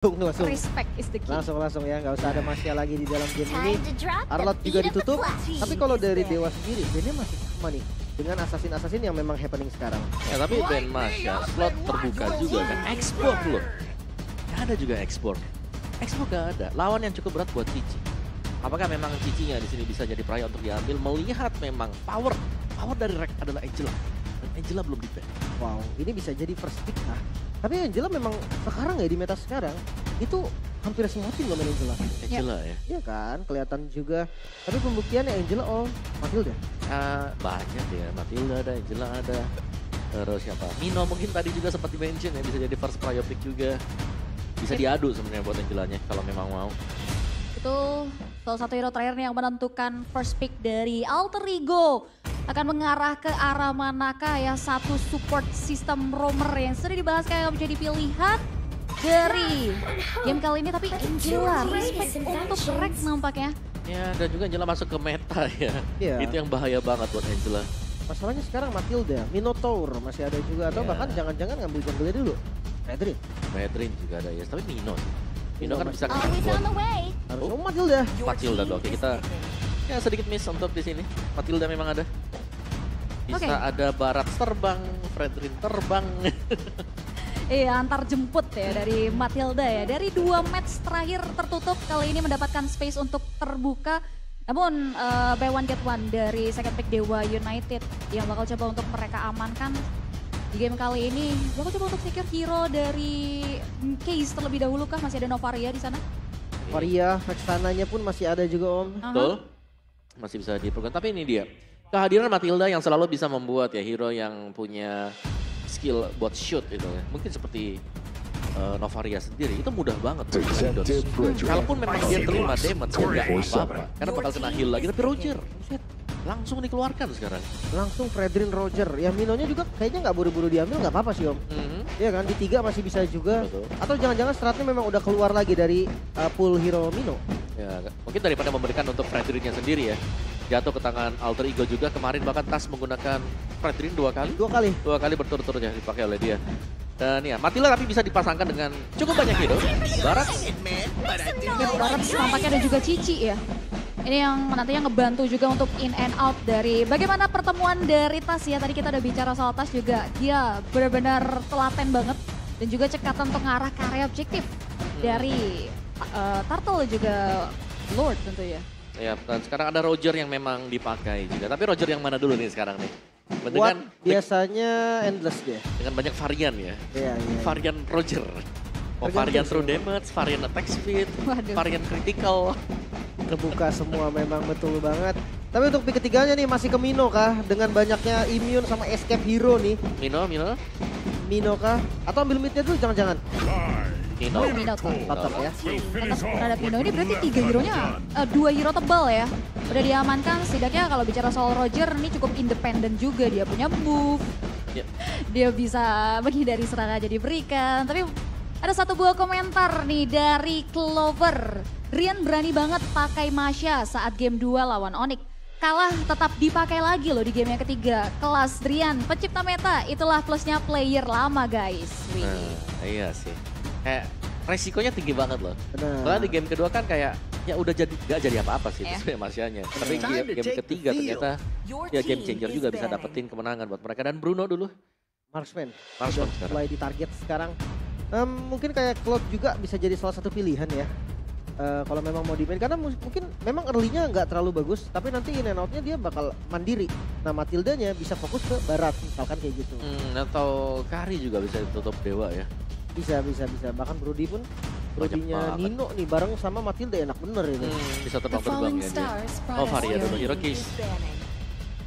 Langsung. Respect is the key. Langsung ya, nggak usah ada Masya lagi di dalam game ini. Arlot juga ditutup, tapi kalau dari Dewa sendiri, bandnya masih sama nih. Dengan assassin yang memang happening sekarang. Ya tapi band Masya, slot terbuka juga kan. Export loh. Gak ada juga export. Export gak ada. Lawan yang cukup berat buat Cici. Apakah memang Cicinya di sini bisa jadi pria untuk diambil? Melihat memang power dari Rek adalah Angela. Dan Angela belum di-ban. Wow, ini bisa jadi first pick lah. Tapi Angela memang sekarang ya di meta sekarang itu hampir semua tim loh main Angela. Angela ya? Iya kan, kelihatan juga. Tapi pembuktiannya Angela Matilda. Banyak ya, Matilda ada, Angela ada. Terus siapa? Mino mungkin tadi juga sempat di-mention ya, bisa jadi first prio pick juga. Bisa diadu sebenarnya buat Angelanya kalau memang mau. Itu salah satu hero terakhir yang menentukan first pick dari Alter Ego. Akan mengarah ke arah manakah ya satu support sistem roamer yang sudah dibahas kayak menjadi pilihan dari game kali ini. Tapi Angela respect untuk Rek nampaknya. Ya dan juga Angela masuk ke meta ya. Iya. Itu yang bahaya banget buat Angela. Masalahnya sekarang Matilda, Minotaur masih ada juga. Atau bahkan jangan-jangan ngambil junglernya dulu. Medrin juga ada ya, tapi Mino sih. Mino kan bisa Harus Matilda. Matilda tuh. Oke, kita ya sedikit miss untuk di sini. Matilda memang ada. Bisa ada Barat terbang, Fredrin terbang. Iya, antar jemput ya dari Matilda ya. Dari 2 match terakhir tertutup, kali ini mendapatkan space untuk terbuka. Namun buy one get one dari second pick Dewa United yang bakal coba untuk mereka amankan. Di game kali ini bakal coba untuk secure hero dari Case terlebih dahulu kah? Masih ada Novaria di sana? Novaria, Vexananya pun masih ada juga Om. Betul, masih bisa diprogram. Tapi ini dia, kehadiran Matilda yang selalu bisa membuat ya hero yang punya skill buat shoot itu ya. Mungkin seperti Novaria sendiri, itu mudah banget. Kalaupun memang dia terima damage, ya nggak apa-apa. Karena bakal kena heal lagi, tapi Roger, langsung dikeluarkan sekarang. Langsung Fredrin Roger, ya Minonya juga kayaknya nggak buru-buru diambil, nggak apa-apa sih Om. Iya kan, di 3 masih bisa juga. Betul. Atau jangan-jangan stratnya memang udah keluar lagi dari pool hero Mino. Ya, mungkin daripada memberikan untuk Fredrinnya sendiri ya. Jatuh ke tangan Alter Ego juga, kemarin bahkan Tas menggunakan Fredrin 2 kali. 2 kali. 2 kali berturut-turut ya dipakai oleh dia. Dan ya, Matilda tapi bisa dipasangkan dengan cukup banyak hero. Barat. Barat tampaknya ada juga Cici ya. Ini yang nantinya ngebantu juga untuk in and out dari bagaimana pertemuan dari Tas ya. Tadi kita udah bicara soal Tas juga. Dia benar-benar telaten banget. Dan juga cekatan untuk ngarah ke area objektif dari Turtle juga Lord tentunya. Ya, dan sekarang ada Roger yang memang dipakai juga. Tapi Roger yang mana dulu nih sekarang nih? Buat biasanya endless dia. Dengan banyak varian ya. Iya. Varian Roger. Varian true damage, varian attack speed, varian critical. Terbuka semua memang betul banget. Tapi untuk pick ketiganya nih masih ke Mino kah? Dengan banyaknya immune sama escape hero nih. Mino kah? Atau ambil midnya dulu jangan-jangan? Mino tetap ya. Tetap terhadap Mino ini berarti 3 hero-nya, 2 hero tebal ya. Udah diamankan, setidaknya kalau bicara soal Roger ini cukup independen juga. Dia punya move, dia bisa menghindari serangan jadi berikan. Tapi ada satu buah komentar nih dari Clover. Rian berani banget pakai Masya saat game 2 lawan Onyx. Kalah tetap dipakai lagi loh di game yang ketiga. Kelas Rian, pencipta meta, itulah plusnya player lama guys. Iya sih. Kayak resikonya tinggi banget loh. Benar. Soalnya di game kedua kan kayak ya udah gak jadi apa-apa sih sebenarnya Masyanya. Tapi game ketiga ternyata ya game changer juga bisa dapetin kemenangan buat mereka. Dan Bruno dulu. Marksman sekarang. Mulai ditarget sekarang. Mungkin kayak Cloud juga bisa jadi salah satu pilihan ya. Kalau memang mau di-main, karena mungkin memang early-nya nggak terlalu bagus, tapi nanti in and out-nya dia bakal mandiri. Nah Matildanya bisa fokus ke Barat, misalkan kayak gitu. Atau Kari juga bisa ditutup Dewa ya. Bisa. Bahkan Brody pun, Brody-nya Nino nih bareng sama Matilda enak bener ini. Bisa terbang-terbang ya dia. Oh Varia dulu, Hero Case.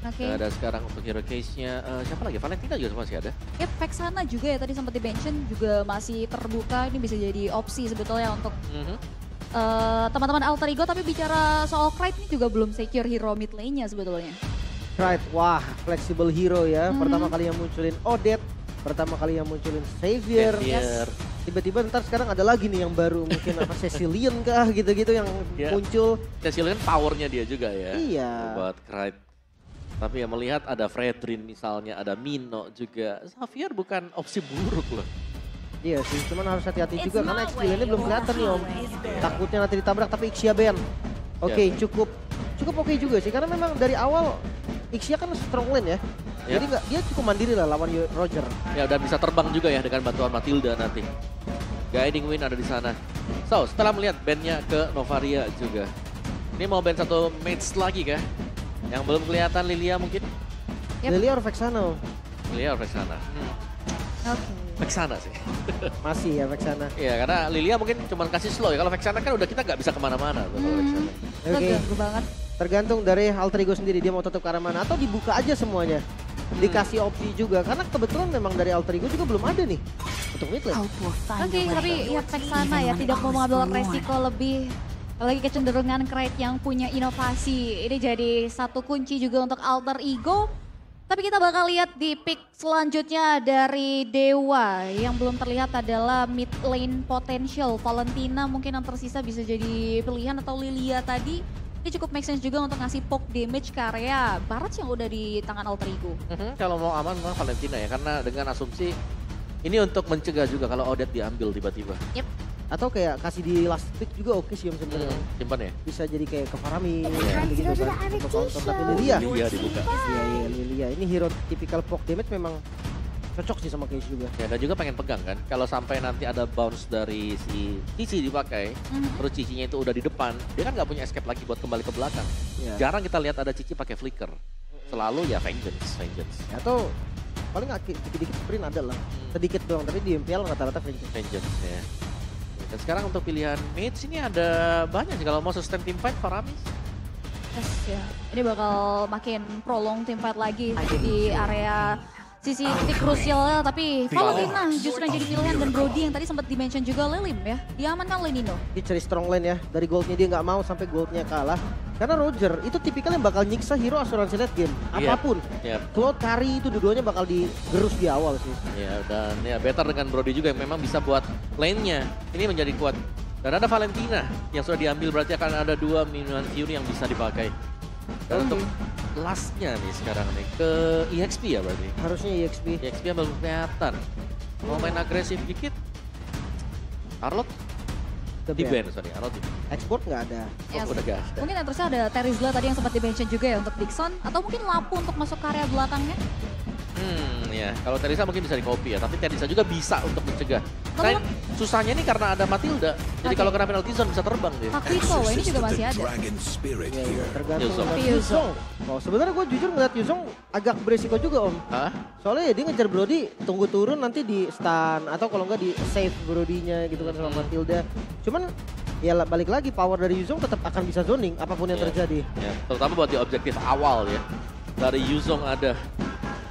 Ada sekarang untuk Hero Case-nya, siapa lagi? Valentina juga masih ada. Ya Vexana juga ya, tadi sempat di-mention juga masih terbuka. Ini bisa jadi opsi sebetulnya untuk teman-teman Alter Ego. Tapi bicara soal Krite ini juga belum secure hero mid lane-nya sebetulnya. Krite, wah flexible hero ya. Pertama kali yang munculin Odette, pertama kali yang munculin Xavier. Tiba-tiba ntar sekarang ada lagi nih yang baru, mungkin apa Cecilion kah gitu-gitu yang muncul. Cecilion powernya dia juga ya. Iya. Buat Krite. Tapi ya melihat ada Fredrin misalnya, ada Mino juga. Xavier bukan opsi buruk loh. Iya sih, cuman harus hati-hati juga karena XP-nya belum kelihatan nih Om. Takutnya nanti ditabrak tapi Ixia ban. Oke, cukup oke juga sih karena memang dari awal Ixia kan strong lane ya. Jadi dia cukup mandiri lah lawan Roger. Ya dan bisa terbang juga ya dengan bantuan Matilda nanti. Guiding Wind ada di sana. So setelah melihat bandnya ke Novaria juga. Ini mau band satu match lagi kah? Yang belum kelihatan Lilia mungkin? Lilia or Vexana? Lilia or Vexana? Oke. Vexana sih. Masih ya Vexana. Iya karena Lilia mungkin cuma kasih slow ya. Kalau Vexana kan udah kita nggak bisa kemana-mana. Oke. Banget. Tergantung dari Alter Ego sendiri dia mau tutup ke arah mana atau dibuka aja semuanya. Dikasih opsi juga karena kebetulan memang dari Alter Ego juga belum ada nih untuk mid lane. Oke, tapi ya Vexana ya tidak mau mengambil resiko lebih. Apalagi kecenderungan Kraid yang punya inovasi. Ini jadi satu kunci juga untuk Alter Ego. Tapi kita bakal lihat di pick selanjutnya dari Dewa. Yang belum terlihat adalah mid lane potential. Valentina mungkin yang tersisa bisa jadi pilihan atau Lilia tadi. Ini cukup make sense juga untuk ngasih poke damage ke area Barat yang udah di tangan Alter Ego. Kalau mau aman memang Valentina ya. Karena dengan asumsi ini untuk mencegah juga kalau Odette diambil tiba-tiba. Yep. Atau kayak kasih di last pick juga oke sih Om sebenarnya. Simpan ya? Bisa jadi kayak ke Farami gitu kan. Untuk counter tapi Lilia. Lilia dibuka. Iya Lilia. Ini hero typical poke damage memang cocok sih sama Case juga. Ya dan juga pengen pegang kan. Kalau sampai nanti ada bounce dari si Cici dipakai, terus Cicinya itu udah di depan, dia kan nggak punya escape lagi buat kembali ke belakang. Jarang kita lihat ada Cici pakai flicker. Selalu ya vengeance. Atau paling dikit-dikit sprint ada lah. Sedikit doang, tapi di MPL rata-rata vengeance ya. Dan sekarang untuk pilihan mates ini ada banyak sih. Kalau mau sustain team fight, Faramis. Yes, ya. Ini bakal makin prolong team fight lagi di area sisi titik krusialnya, tapi Valentina justru yang jadi pilihan dan Brody yang tadi sempat dimention juga Lelim ya. Diamankan Lenino. Dia cari strong lane ya, dari goldnya dia nggak mau sampai goldnya kalah. Karena Roger itu tipikal yang bakal nyiksa hero asuransi late game, apapun. Claude, Kari itu dua-duanya bakal digerus di awal sih. Ya dan ya better dengan Brody juga yang memang bisa buat lane-nya. Ini menjadi kuat. Dan ada Valentina yang sudah diambil, berarti akan ada 2 Minuan Fury yang bisa dipakai. Dan untuk lastnya nih sekarang nih ke EXP ya berarti? Harusnya EXP. EXP yang belum kelihatan. Mau main agresif dikit. Arlot di ban, Arlot di ban. Export nggak ada. Yes. Udah gas. Mungkin yang terusnya ada Terizla tadi yang sempat dimention juga ya untuk Dixon. Atau mungkin Lapu untuk masuk ke area belakangnya. Ya. Kalau Teresa mungkin bisa di copy ya, tapi Teresa juga bisa untuk mencegah. Nah, susahnya nih karena ada Matilda. Jadi kalau kena penalty zone bisa terbang dia. Takito ini juga masih ada. Tergantung Yuzong. Oh, sebenarnya gue jujur ngeliat Yuzong agak beresiko juga Om. Soalnya ya dia ngejar Brody, tunggu turun nanti di stun atau kalau enggak di save Brody-nya gitu kan sama Matilda. Cuman ya balik lagi power dari Yuzong tetap akan bisa zoning apapun yang terjadi. Ya, terutama buat di objektif awal ya. Dari Yuzong ada.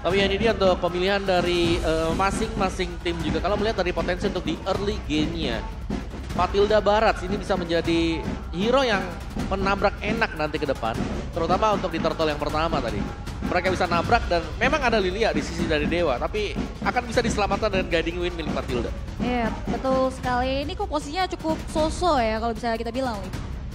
Tapi ini dia untuk pemilihan dari masing-masing tim juga. Kalau melihat dari potensi untuk di early game-nya. Matilda Barat ini bisa menjadi hero yang menabrak enak nanti ke depan. Terutama untuk di turtle yang pertama tadi. Mereka bisa nabrak dan memang ada Lilia di sisi dari Dewa. Tapi akan bisa diselamatkan dengan guiding win milik Matilda. Iya betul sekali. Ini kok posisinya cukup so-so ya kalau bisa kita bilang.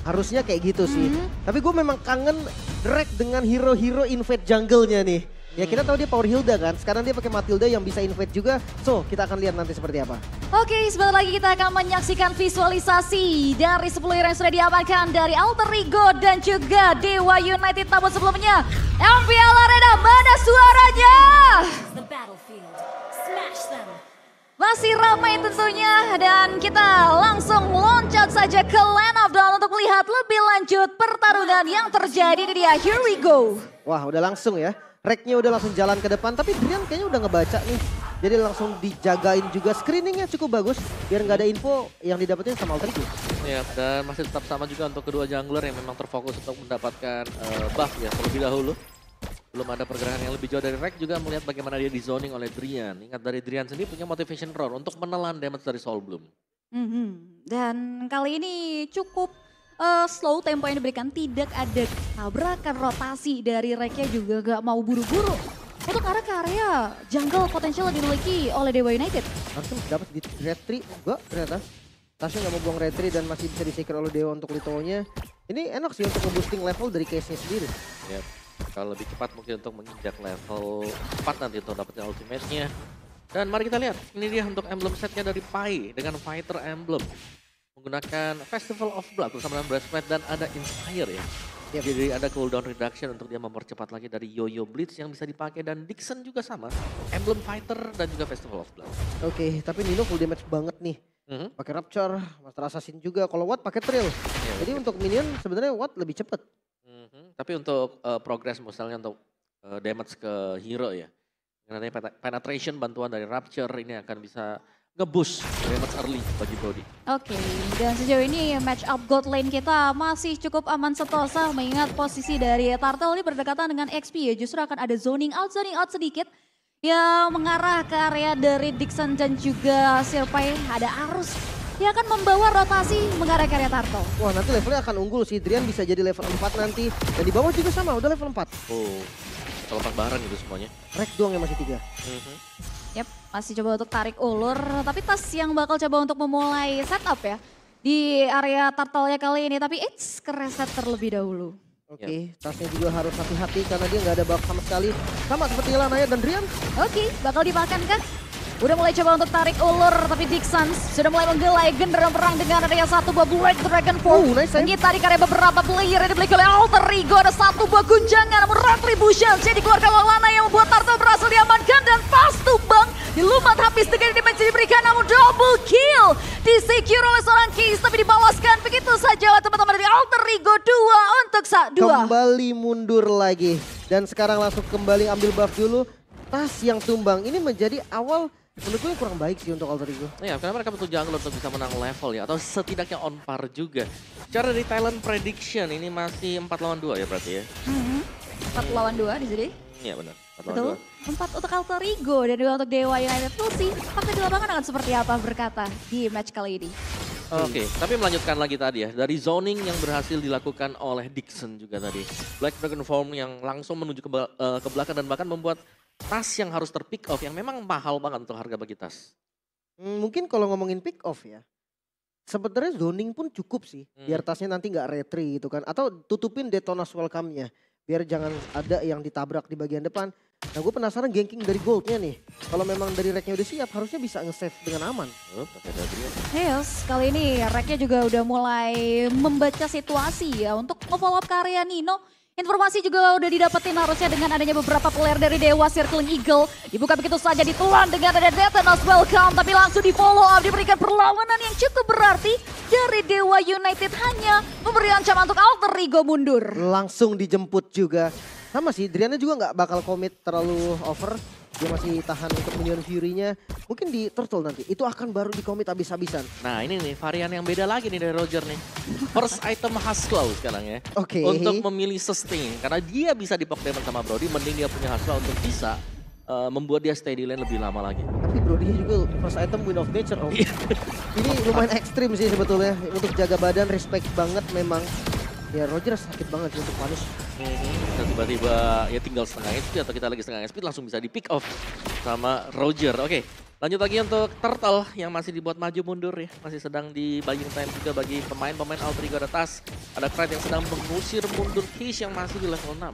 Harusnya kayak gitu sih. Tapi gue memang kangen Drake dengan hero-hero invade jungle-nya nih. Ya kita tahu dia power Hilda kan, sekarang dia pakai Matilda yang bisa invade juga. So kita akan lihat nanti seperti apa. Oke, sebentar lagi kita akan menyaksikan visualisasi dari 10 hero yang sudah diamankan dari Alter Ego dan juga Dewa United. Namun sebelumnya, MPL Arena mana suaranya? Masih ramai tentunya dan kita langsung loncat saja ke Land of Dawn untuk melihat lebih lanjut pertarungan yang terjadi di dia. Here we go. Wah udah langsung ya. Reknya udah langsung jalan ke depan, tapi Drian kayaknya udah ngebaca nih. Jadi langsung dijagain juga, screeningnya cukup bagus. Biar nggak ada info yang didapetin sama Alter Ego. Ya, dan masih tetap sama juga untuk kedua jungler yang memang terfokus untuk mendapatkan buff ya terlebih dahulu. Belum ada pergerakan yang lebih jauh dari Rek, juga melihat bagaimana dia di zoning oleh Drian. Ingat dari Drian sendiri punya motivation roar untuk menelan damage dari Soul Bloom. Dan kali ini cukup slow tempo yang diberikan, tidak ada tabrakan rotasi dari Reknya juga gak mau buru-buru. Untuk arah ke area jungle potensial yang dimiliki oleh Dewa United. Harusnya dapat di retri, enggak ternyata. Tasnya nggak mau buang retri dan masih bisa di-secure oleh Dewa untuk Litonya. Ini enak sih untuk nge-boosting level dari case-nya sendiri. Ya, kalau lebih cepat mungkin untuk menginjak level 4 nanti untuk dapetin ultimate-nya. Dan mari kita lihat, ini dia untuk emblem setnya dari Pai dengan Fighter Emblem. Menggunakan Festival of Blood bersama dengan Breastplate dan ada Inspire ya. Jadi ada cooldown reduction untuk dia mempercepat lagi dari Yo-Yo Blitz yang bisa dipakai. Dan Dixon juga sama, Emblem Fighter dan juga Festival of Blood. Oke, tapi Nino full damage banget nih. Pakai Rapture, Master Assassin juga. Kalau Watt pakai Thrill. Jadi untuk minion sebenarnya Watt lebih cepet. Tapi untuk progress misalnya untuk damage ke hero ya. Nanti penetration bantuan dari Rapture ini akan bisa nge-boost damage early bagi Brody. Oke, dan sejauh ini match up gold lane kita masih cukup aman sentosa mengingat posisi dari Turtle ini berdekatan dengan XP ya. Justru akan ada zoning out sedikit yang mengarah ke area dari Dixon dan juga Sirpai. Ada arus yang akan membawa rotasi mengarah ke area Turtle. Wah, nanti levelnya akan unggul sih. Drian bisa jadi level 4 nanti. Dan di bawah juga sama, udah level 4. Oh, kalau 4 bareng gitu semuanya. Rek doang yang masih 3. Yap, masih coba untuk tarik ulur. Tapi Tas yang bakal coba untuk memulai setup ya. Di area Turtle-nya kali ini. Tapi kereset terlebih dahulu. Oke, Tasnya juga harus hati-hati karena dia nggak ada buff sama sekali. Sama seperti Lanaya dan Drian. Oke, bakal dimakan kah? Udah mulai coba untuk tarik ulur, tapi Dixon sudah mulai menggelai genderang perang dengan adanya satu buah Black Dragon Form. Nice save. Mengitari karya beberapa player yang dimiliki oleh Alter Ego. Ada satu buah gunjangan, namun Retribution jadi dikeluarkan oleh Lana yang membuat Turtle berhasil diamankan dan pas tumbang. Dilumat habis dengan dimensi diberikan, namun double kill. Disecure oleh seorang Case, tapi dibalaskan begitu saja oleh teman-teman dari Alter Ego. 2 untuk 2. Kembali mundur lagi. Dan sekarang langsung kembali ambil buff dulu. Tas yang tumbang ini menjadi awal menurut gue kurang baik sih untuk Alter Ego. Iya, karena mereka butuh jungle untuk bisa menang level ya. Atau setidaknya on par juga. Cara dari talent prediction ini masih 4 lawan 2 ya berarti ya. 4 lawan 2 di sini. Iya benar, 4 lawan Betul. 4 untuk Alter Ego dan 2 untuk Dewa United. We'll see fakta di lapangan akan seperti apa berkata di match kali ini. Oke, tapi melanjutkan lagi tadi ya. Dari zoning yang berhasil dilakukan oleh Dixon juga tadi. Black Dragon Form yang langsung menuju ke belakang dan bahkan membuat Tas yang harus terpick off yang memang mahal banget untuk harga bagi Tas. Mungkin kalau ngomongin pick off ya. Sebenarnya zoning pun cukup sih. Biar Tasnya nanti nggak retry gitu kan. Atau tutupin Detona's Welcome-nya. Biar jangan ada yang ditabrak di bagian depan. Nah gue penasaran ganking dari goldnya nih. Kalau memang dari racknya udah siap harusnya bisa nge-save dengan aman. Yes, kali ini racknya juga udah mulai membaca situasi ya. Untuk nge-follow up karya Nino. Informasi juga udah didapetin harusnya dengan adanya beberapa player dari Dewa Circling Eagle. Dibuka begitu saja, ditelan dengan ada Detona's Welcome. Tapi langsung di follow up, diberikan perlawanan yang cukup berarti. Dari Dewa United hanya memberi ancaman untuk Alter Ego mundur. Langsung dijemput juga. Sama sih, Driana juga nggak bakal komit terlalu over. Dia masih tahan untuk minion Fury-nya. Mungkin di Turtle nanti, itu akan baru dikomit habis-habisan. Nah ini nih varian yang beda lagi nih dari Roger nih. First item Husklaw sekarang ya. Oke. Untuk memilih sustain. Karena dia bisa dipok damage sama Brody, mending dia punya Husklaw untuk bisa membuat dia stay di lane lebih lama lagi. Tapi Brody juga first item Wind of Nature om. Ini lumayan ekstrim sih sebetulnya. Untuk jaga badan respect banget memang. Ya Roger sakit banget sih untuk punish. Dan tiba-tiba ya tinggal setengah HP atau kita lagi setengah HP langsung bisa di pick off sama Roger. Oke, lanjut lagi untuk Turtle yang masih dibuat maju mundur ya. Masih sedang di buying time juga bagi pemain-pemain Alter Ego atas. Ada Pride yang sedang mengusir mundur Kish yang masih di level 6.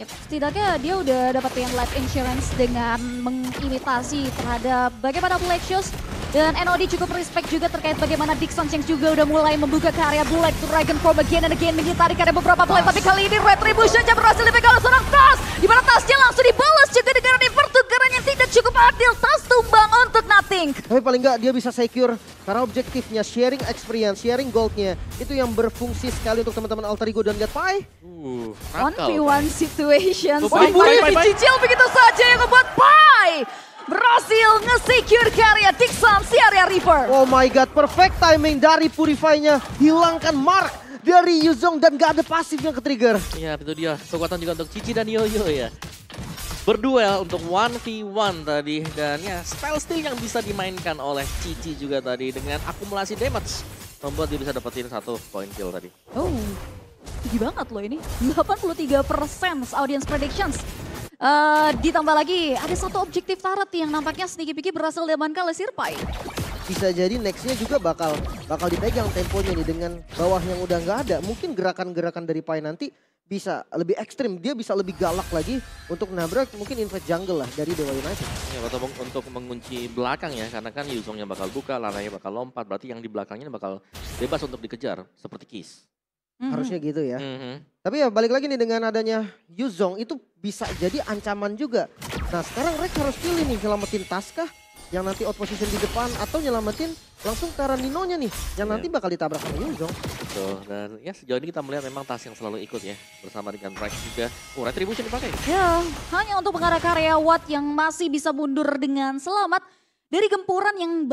Yep, setidaknya dia udah dapetin life insurance dengan mengimitasi terhadap bagaimana Black Shoes. Dan NOD cukup respect juga terkait bagaimana Dixon yang juga udah mulai membuka ke area Black Dragon Form again and again. Mengitari ke area beberapa play, tapi kali ini Retribution yang berhasil dipegang oleh seorang Tas. Dimana Tasnya langsung dibalas juga dengan pertukaran yang tidak cukup adil. Tas tumbang untuk nothing. Tapi paling nggak dia bisa secure karena objektifnya sharing experience, sharing goldnya. Itu yang berfungsi sekali untuk teman-teman Alter Ego dan lihat Pai. 1v1 situation. Pai. Dicicil begitu saja yang membuat Pai berhasil nge-secure karya Dixon si area River. Oh my god, perfect timing dari Purify-nya. Hilangkan mark dari Yuzong dan gak ada pasif yang ke-trigger. Iya itu dia, kekuatan juga untuk Cici dan Yoyo ya. Berduel untuk 1v1 tadi dan ya spell steal yang bisa dimainkan oleh Cici juga tadi dengan akumulasi damage. Membuat dia bisa dapetin 1 point kill tadi. Oh, tinggi banget loh ini. 83% audience predictions. Ditambah lagi ada satu objektif turret yang nampaknya sneaky peaky berhasil diamankan oleh Sirpai. Bisa jadi nextnya juga bakal dipegang temponya nih dengan bawah yang udah nggak ada. Mungkin gerakan-gerakan dari Pai nanti bisa lebih ekstrim, dia bisa lebih galak lagi untuk nabrak mungkin invade jungle lah dari Dewa United. Ya, atau untuk mengunci belakang ya, karena kan Yuzongnya bakal buka, Lanaya bakal lompat, berarti yang di belakangnya bakal bebas untuk dikejar, seperti Kiss. Harusnya gitu ya. Mhm. Tapi ya balik lagi nih dengan adanya Yuzong itu bisa jadi ancaman juga. Nah sekarang Rek harus pilih nih, nyelamatin Taska yang nanti out position di depan atau nyelamatin langsung ke arah Ninonya nih yang nanti bakal ditabrak sama Yuzong. Betul, dan ya sejauh ini kita melihat memang Tas yang selalu ikut ya, bersama dengan Rex juga. Oh, Retribution dipakai. Ya, hanya untuk mengarah karya Watt yang masih bisa mundur dengan selamat dari gempuran yang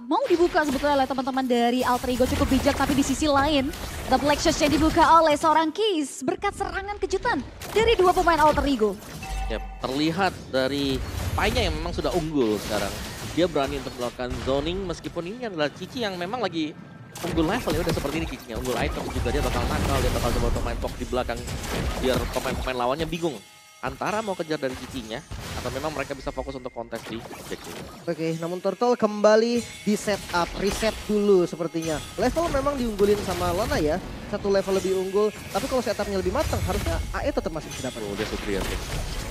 mau dibuka sebetulnya oleh teman-teman dari Alter Ego cukup bijak, tapi di sisi lain The Black Shoes yang dibuka oleh seorang Kiss berkat serangan kejutan dari dua pemain Alter Ego. Ya, terlihat dari Pai-nya yang memang sudah unggul sekarang. Dia berani untuk melakukan zoning meskipun ini adalah Cici yang memang lagi unggul level ya, udah seperti ini Cicinya, unggul item juga, dia bakal nakal, dia bakal coba main pok di belakang biar pemain-pemain lawannya bingung antara mau kejar dari Cicinya atau memang mereka bisa fokus untuk kontes di objektif. Oke, namun Turtle kembali di setup, reset dulu sepertinya. Level memang diunggulin sama Lana ya, satu level lebih unggul, tapi kalau setupnya lebih matang harusnya AE tetap masih bisa dapat. Oh, dia superior ya.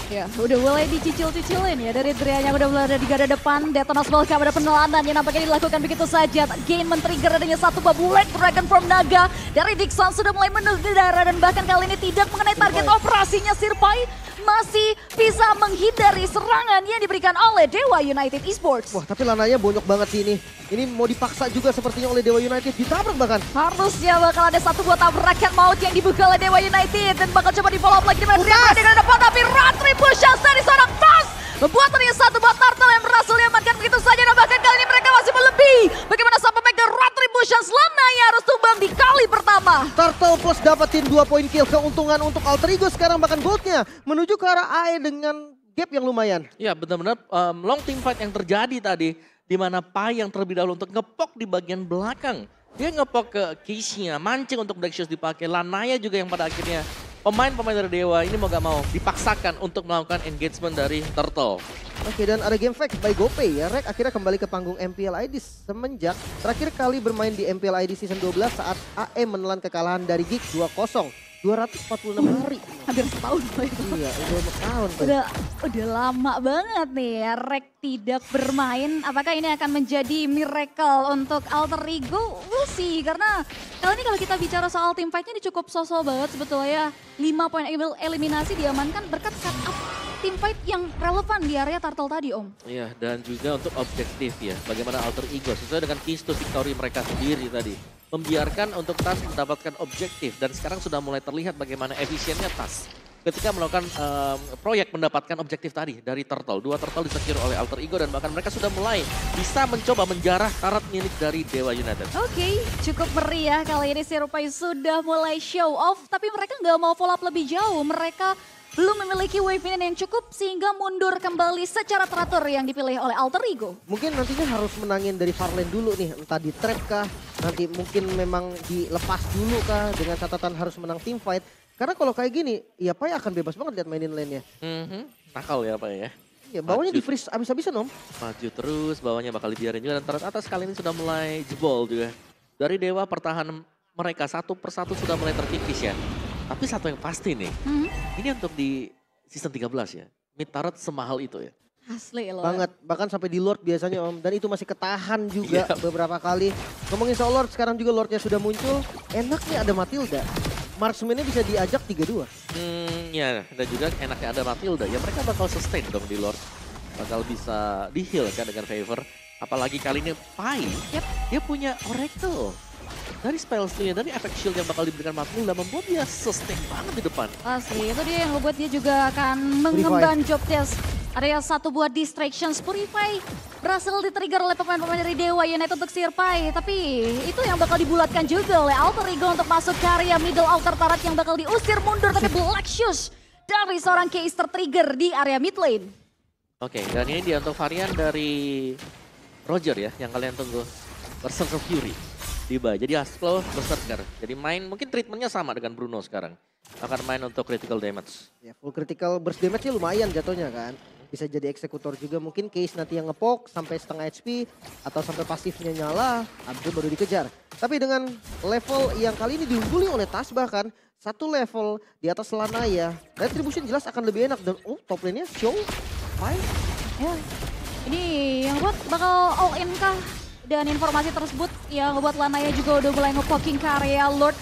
Ya, udah mulai dicicil-cicilin ya dari Drea yang udah mulai ada di garda depan. Detonas Volcam ada penelanan yang nampaknya dilakukan begitu saja. Gain men-trigger adanya satu Bullet Dragon from Naga. Dari Dixon sudah mulai menudara dan bahkan kali ini tidak mengenai target operasinya. Sirpai masih bisa menghindari serangan yang diberikan oleh Dewa United Esports. Wah, tapi Lananya bonyok banget sih ini. Ini mau dipaksa juga sepertinya oleh Dewa United, ditabrak bahkan. Harusnya bakal ada satu buah tabrakan maut yang dibuka oleh Dewa United. Dan bakal coba di follow up lagi di garda depan. Tapi Retributions dari seorang Tas membuat ternyata satu buah turtle yang berhasil diamankan begitu saja. Dan bahkan kali ini mereka masih melebih. Bagaimana sampai back dari Retributions, Lanaya harus tumbang di kali pertama. Turtle plus dapetin 2 poin kill, keuntungan untuk Alter Ego sekarang bahkan goldnya menuju ke arah AE dengan gap yang lumayan. Ya benar-benar long team fight yang terjadi tadi. Di mana Pai yang terlebih dahulu untuk ngepok di bagian belakang. Dia ngepok ke Kiss-nya, mancing untuk Black Shoes dipakai. Lanaya juga yang pada akhirnya pemain-pemain dari Dewa ini mau gak mau dipaksakan untuk melakukan engagement dari Turtle. Oke, dan ada game fact by GoPay ya. Rek akhirnya kembali ke panggung MPL ID semenjak terakhir kali bermain di MPL ID Season 12 saat AE menelan kekalahan dari Geek 2-0. 246 hari. Hampir setahun Pak. Iya, udah tahun. Udah lama banget nih ya Rek tidak bermain. Apakah ini akan menjadi miracle untuk Alter Ego? We'll see. Karena kali ini kalau kita bicara soal team fight-nya ini cukup sosok banget sebetulnya. 5 poin eliminasi diamankan berkat setup team fight yang relevan di area Turtle tadi Om. Iya, dan juga untuk objektif ya. Bagaimana Alter Ego sesuai dengan keys to victory mereka sendiri tadi. Membiarkan untuk Tas mendapatkan objektif dan sekarang sudah mulai terlihat bagaimana efisiennya Tas ketika melakukan proyek mendapatkan objektif tadi dari Turtle. 2 Turtle disecure oleh Alter Ego dan bahkan mereka sudah mulai bisa mencoba menjarah karat milik dari Dewa United. Oke, cukup meriah kali ini Sirpai sudah mulai show off tapi mereka nggak mau follow up lebih jauh. Mereka belum memiliki wave minion yang cukup sehingga mundur kembali secara teratur yang dipilih oleh Alter Ego. Mungkin nantinya harus menangin dari Farlane dulu nih, entah di trap kah, nanti mungkin memang dilepas dulu kah dengan catatan harus menang team fight. Karena kalau kayak gini, ya Pai akan bebas banget lihat mainin lane-nya. Nakal ya Pai ya. Ya bawahnya di freeze abis-abisan Om. Maju terus, bawahnya bakal dibiarin juga dan turret atas kali ini sudah mulai jebol juga. Dari Dewa pertahanan mereka satu persatu sudah mulai terkikis ya. Tapi satu yang pasti nih, ini untuk di season 13 ya, mid turret semahal itu ya. Asli loh. Banget, bahkan sampai di Lord biasanya Om. Dan itu masih ketahan juga beberapa kali. Ngomongin soal Lord, sekarang juga Lordnya sudah muncul. Enaknya ada Matilda. Marksman-nya bisa diajak 3-2. Ya, dan juga enaknya ada Matilda. Ya mereka bakal sustain dong di Lord. Bakal bisa di-heal kan dengan favor. Apalagi kali ini Pai, dia punya Oracle. Dari spell skill dari efek shield yang bakal diberikan Matilda membuat dia sustain banget di depan. Asli, itu dia yang membuat dia juga akan mengemban job desk. Ada satu buah distractions, Purify berhasil di-trigger oleh pemain-pemain dari Dewa United untuk Sirpai. Tapi itu yang bakal dibulatkan juga oleh Alter Ego untuk masuk ke area middle altar turret yang bakal diusir mundur. Tapi Black Shoes dari seorang case ter-trigger di area mid lane. Oke, dan ini dia untuk varian dari Roger ya, yang kalian tunggu. Berserker Fury. Tiba, jadi Asclo Berserker. Jadi main, mungkin treatmentnya sama dengan Bruno sekarang. Akan main untuk critical damage. Ya full critical burst damage-nya lumayan jatuhnya kan. Bisa jadi eksekutor juga, mungkin Case nanti yang ngepoke sampai setengah HP atau sampai pasifnya nyala, habis itu baru dikejar. Tapi dengan level yang kali ini diungguli oleh Tas bahkan, satu level di atas Lanaya, Retribution jelas akan lebih enak dan top lane-nya Show, fine. Ya, ini yang buat bakal all in kah? Dan informasi tersebut yang ngebuat Lanaya juga udah mulai nge-poking ke area Lord.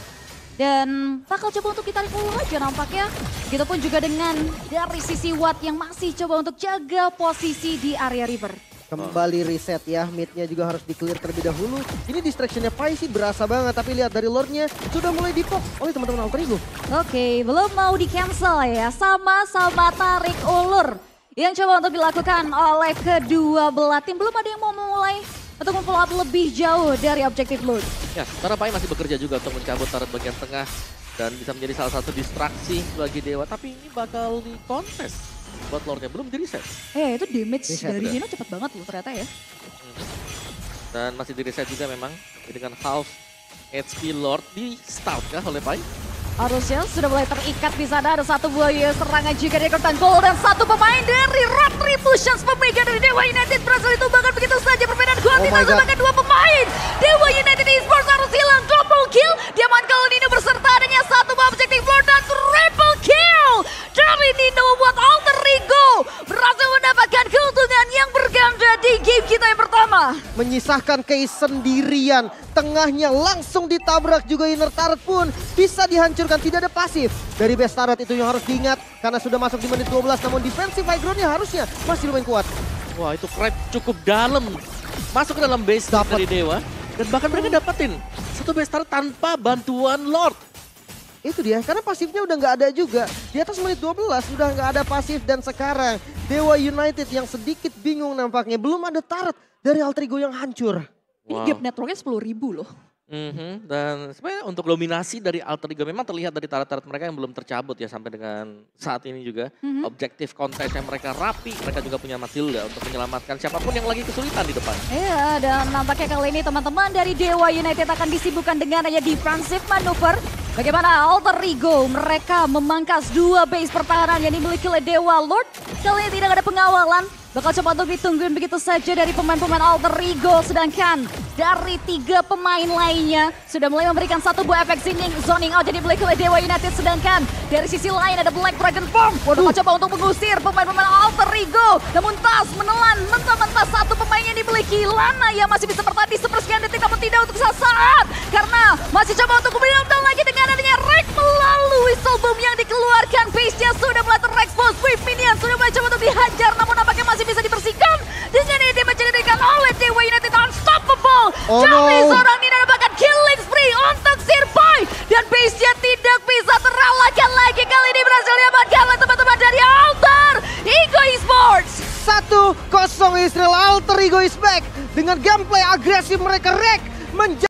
Dan bakal coba untuk ditarik ulur aja nampaknya. Begitupun juga dengan dari sisi Watt yang masih coba untuk jaga posisi di area River. Kembali reset ya, mid-nya juga harus di-clear terlebih dahulu. Ini distraction-nya Pai sih berasa banget, tapi lihat dari Lord-nya sudah mulai di-pop oleh teman-teman Alter Ego. Oke, belum mau di-cancel ya, sama-sama tarik ulur. Yang coba untuk dilakukan oleh kedua belah tim, belum ada yang mau memulai untuk memfollow up lebih jauh dari objektif Lord. Ya, karena Pai masih bekerja juga untuk mencabut turret bagian tengah dan bisa menjadi salah satu distraksi bagi Dewa. Tapi ini bakal di-contest buat Lordnya, belum di-reset. Itu damage Reset dari udah. Dino cepet banget loh ternyata ya. Dan masih di-reset juga memang dengan half HP Lord di start kah oleh Pai? Harusnya sudah mulai terikat di sana. Ada satu buah serangan juga dari Kurtan Gold dan satu pemain dari Retribution Pemegang dari Dewa United berhasil ditumbangkan begitu saja. Perbedaan kuantitas my God. antara dua pemain. Dewa United Esports harus hilang double kill. Diaman kali Nino berserta adanya satu buah objektif Lord dan triple kill dari Nino membuat Alter Ego berhasil mendapatkan keuntungan yang berganda di game kita yang pertama. Menyisahkan Case sendirian, tengahnya langsung ditabrak juga inner turret pun bisa dihancurkan, tidak ada pasif. Dari base turret itu yang harus diingat karena sudah masuk di menit 12 namun defensive high ground-nya harusnya masih lumayan kuat. Wah, itu creep cukup dalam. Masuk ke dalam base dari Dewa. Dan bahkan mereka dapetin satu base turret tanpa bantuan Lord. Itu dia, karena pasifnya udah nggak ada juga. Di atas menit 12 udah nggak ada pasif dan sekarang Dewa United yang sedikit bingung nampaknya. Belum ada turret dari Alter Ego yang hancur. Ini Wow. gap networknya 10.000 loh. Dan sebenarnya untuk dominasi dari Alter Ego memang terlihat dari turret-turret mereka yang belum tercabut ya sampai dengan saat ini juga. Objektif kontesnya mereka rapi, mereka juga punya Matilda untuk menyelamatkan siapapun yang lagi kesulitan di depan. Iya, dan nampaknya kali ini teman-teman dari Dewa United akan disibukkan dengan hanya defensive manuver. Bagaimana Alter Ego mereka memangkas dua base pertahanan yang dimiliki oleh Dewa Lord. Kali ini tidak ada pengawalan. Bakal coba untuk ditungguin begitu saja dari pemain-pemain Alter Ego. Sedangkan dari tiga pemain lainnya sudah mulai memberikan satu buah efek zoning out jadi dimiliki oleh Dewa United. Sedangkan dari sisi lain ada Black Dragon Form. Bakal coba untuk mengusir pemain-pemain Alter Ego. Namun Tas menelan mentah-mentah satu pemain yang dimiliki Lana yang masih bisa bertahan di sepersekian detik namun tidak untuk saat. Karena masih coba untuk menang lagi dengan adanya Rex melalui Soulboom yang dikeluarkan. Base-nya sudah mulai terexpose. Swift Minion sudah mulai coba untuk dihajar namun nampaknya masih bisa dibersihkan. Dengan ini menjadikan oleh Dewa United unstoppable. Oh Charlie no. seorang ini mendapatkan killing spree untuk Sirpai. Dan base-nya tidak bisa teralahkan lagi. Kali ini berhasil diamankan oleh teman-teman dari Alter Ego Esports. 1-0 Israel, Alter Ego is back. Dengan gameplay agresif mereka